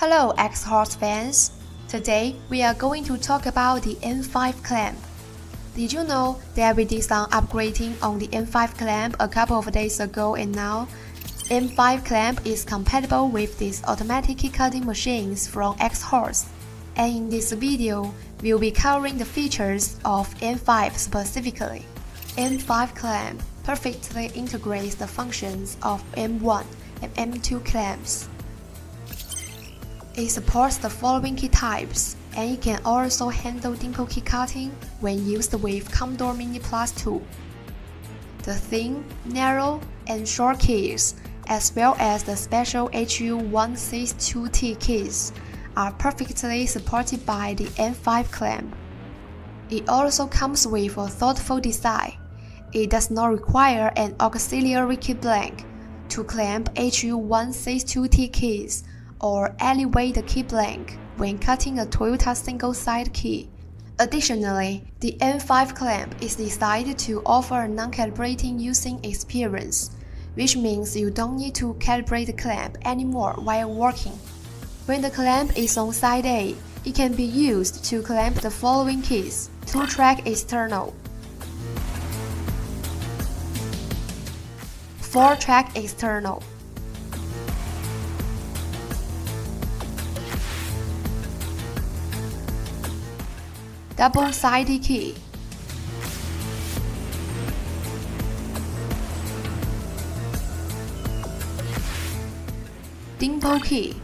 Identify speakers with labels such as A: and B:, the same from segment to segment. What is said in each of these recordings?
A: Hello Xhorse fans! Today we are going to talk about the M5 clamp. Did you know that we did some upgrading on the M5 clamp a couple of days ago, and now M5 clamp is compatible with these automatic key cutting machines from Xhorse. And in this video, we'll be covering the features of M5 specifically. M5 clamp perfectly integrates the functions of M1 and M2 clamps. It supports the following key types, and it can also handle dimple key cutting when used with Condor Mini Plus tool. The thin, narrow, and short keys, as well as the special HU162T keys, are perfectly supported by the M5 clamp. It also comes with a thoughtful design. It does not require an auxiliary key blank to clamp HU162T keys or elevate the key blank when cutting a Toyota single-side key. Additionally, the M5 clamp is designed to offer a non-calibrating using experience, which means you don't need to calibrate the clamp anymore while working. When the clamp is on side A, it can be used to clamp the following keys: 2-track external, 4-track external, double-sided key, dimple key,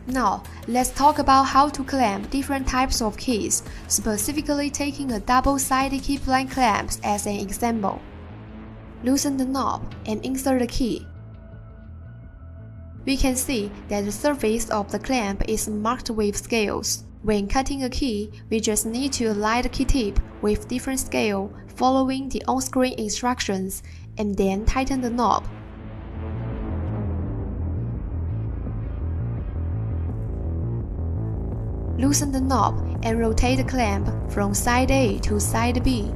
A: Now, let's talk about how to clamp different types of keys, specifically taking a double-sided key blank clamp as an example. Loosen the knob and insert the key. We can see that the surface of the clamp is marked with scales. When cutting a key, we just need to align the key tip with different scale following the on-screen instructions and then tighten the knob. Loosen the knob and rotate the clamp from side A to side B.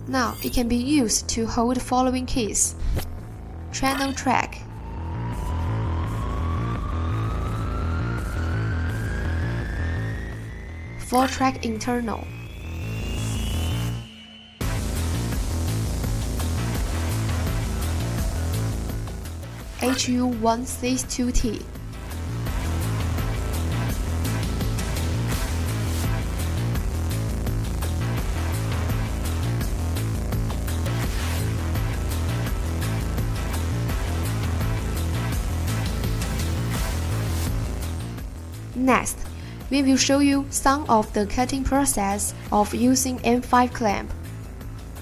A: Now it can be used to hold the following keys: channel track, four-track internal, HU162T, Next, we will show you some of the cutting process of using M5 clamp.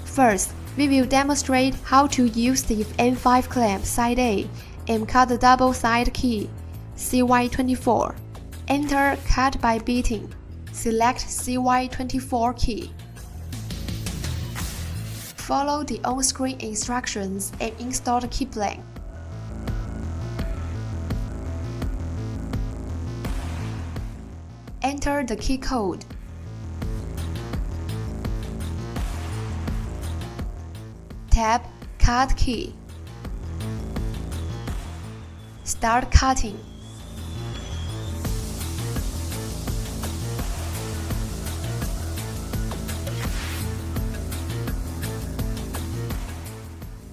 A: First, we will demonstrate how to use the M5 clamp side A and cut the double-side key CY24. Enter cut by beating. Select CY24 key. Follow the on-screen instructions and install the key blank. Enter the key code. Tap Cut key. Start cutting.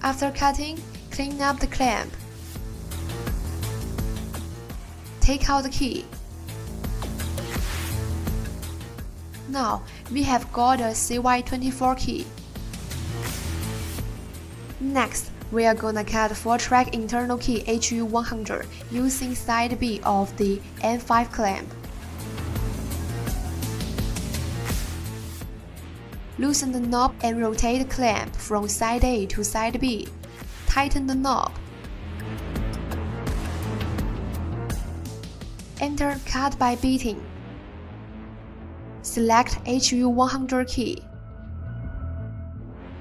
A: After cutting, clean up the clamp. Take out the key. Now, we have got a CY24 key. Next, we are gonna cut 4-track internal key HU100 using side B of the M5 clamp. Loosen the knob and rotate the clamp from side A to side B. Tighten the knob. Enter cut by beating. Select HU100 key.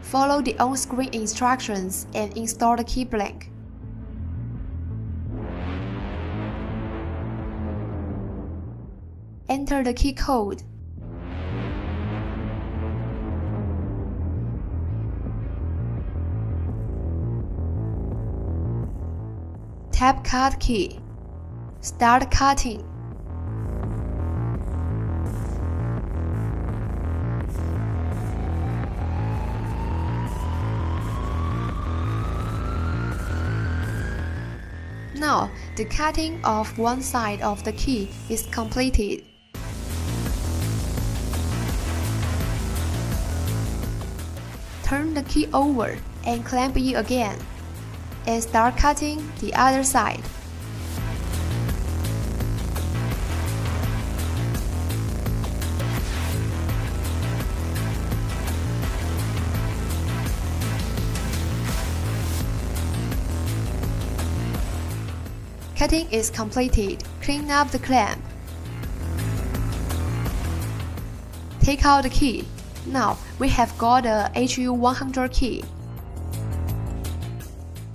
A: Follow the on-screen instructions and install the key blank. Enter the key code. Tap Cut key. Start cutting. Now, the cutting of one side of the key is completed. Turn the key over and clamp it again, and start cutting the other side. Cutting is completed. Clean up the clamp. Take out the key. Now we have got a HU100 key.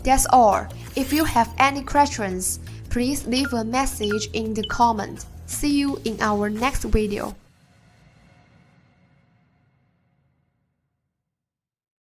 A: That's all. If you have any questions, please leave a message in the comment. See you in our next video.